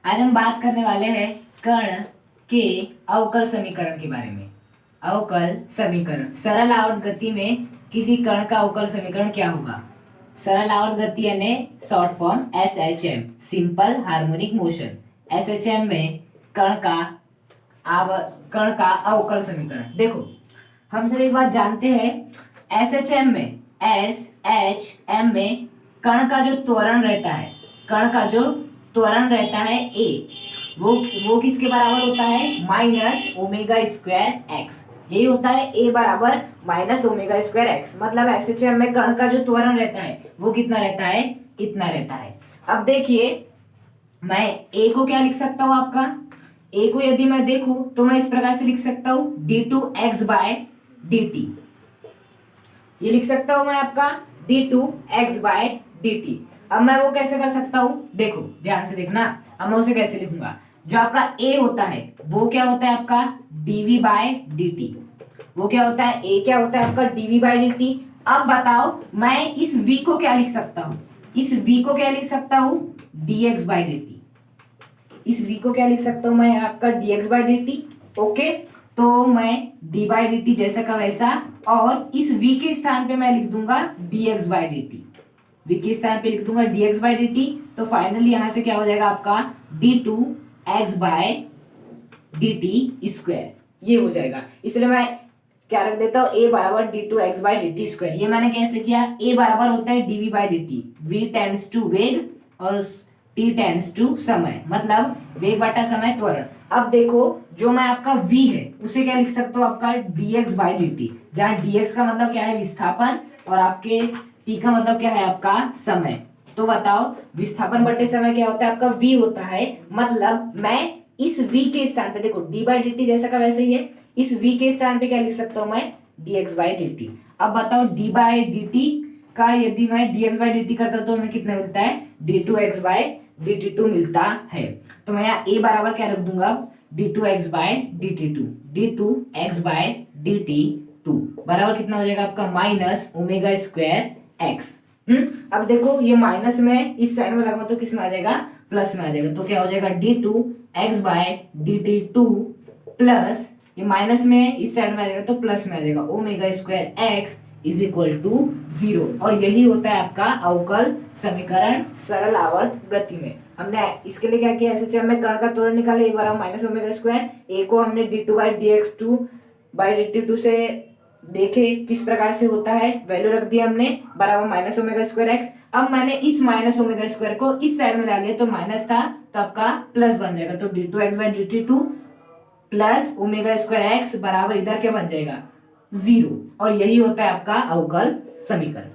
आज हम बात करने वाले हैं कण के अवकल समीकरण के बारे में। अवकल समीकरण, सरल आवर्त गति में किसी कण का अवकल समीकरण क्या होगा? सरल आवर्त गति यानी short form SHM, simple harmonic motion. SHM में कण का अवकल समीकरण। देखो, हम सब एक बात जानते हैं, SHM में कण का जो त्वरण रहता है, A, वो किसके बराबर होता है? Minus omega square x. यही होता है A बराबर माइनस ओमेगा स्क्वायर एक्स। मतलब SHM में कण का जो त्वरण रहता है वो कितना रहता है? इतना रहता है। अब देखिए, मैं A को क्या लिख सकता हूं? आपका A को यदि मैं देखूं तो मैं इस प्रकार से लिख सकता हूं d2x/dt। ये लिख सकता हूं मैं आपका d2x/dt। अब मैं वो कैसे कर सकता हूं? देखो, ध्यान से देखना। अब मैं उसे कैसे लिखूंगा? जो आपका A होता है वो क्या होता है? आपका dv/dt। वो क्या होता है? A क्या होता है आपका? dv/dt। अब बताओ, मैं इस v को क्या लिख सकता हूं? इस v को क्या लिख सकता हूं? dx/dt। इस v को क्या लिख सकता हूं मैं? आपका dx/dt। ओके, तो मैं d/dt जैसा का वैसा, और इस v के स्थान पे मैं लिख दूंगा dx/dt। v के स्थान पे लिख दूंगा dx/dt। तो फाइनली यहां से क्या हो जाएगा आपका? d2x/dt square. ये हो जाएगा। इसलिए मैं क्या रख देता हूं? a बराबर d2x/dt स्क्वायर। ये मैंने कैसे किया? a बराबर होता है dv/dt। v टेंड्स टू वेग और t टेंड्स टू समय, मतलब वेग बटा समय त्वरण। अब देखो, जो मैं आपका v है उसे क्या लिख सकता हूं? आपका dx/dt, जहां dx का मतलब क्या है? विस्थापन, और आपके t का मतलब क्या है? आपका समय। तो बताओ, विस्थापन बटे समय क्या होता है? आपका v होता है। मतलब मैं इस v के स्थान पे, देखो d/dt जैसा का वैसे ही है, इस v के स्थान पे क्या लिख सकता हूं मैं? dx/dt। अब बताओ, d/dt का यदि मैं dx/dt करता हूं तो हमें कितना मिलता है? d2x/dt2 मिलता है। तो मैं यहाँ a बराबर क्या रख दूंगा? d2x/dt2। d2x/dt2 बराबर कितना हो जाएगा आपका? Minus omega square x. अब देखो, ये माइनस में इस साइड में लगा तो किस में आ जाएगा? प्लस में आ जाएगा। तो क्या हो जाएगा? d2x/dt2 प्लस, ये माइनस में इस साइड में आ जाएगा तो प्लस में आ जाएगा, omega square x is equal to 0। और यही होता है आपका अवकल समीकरण सरल आवर्त गति में। हमने इसके लिए क्या किया? SHM में कण का त्वरण निकाले, एक बार माइनस ओमेगा स्क्वायर। ए को हमने d2/dx2/dt2 से देखे किस प्रकार से होता है, वैल्यू रख दिया हमने, बराबर माइनस ओमेगा स्क्वायर एक्स। अब मैंने इस माइनस ओमेगा स्क्वायर को इस साइड में ला लिया, तो माइनस था तो आपका प्लस बन जाएगा। तो d2x/dt2 plus omega square x बराबर इधर क्या बन जाएगा? 0। और यही होता है आपका अवकल समीकरण।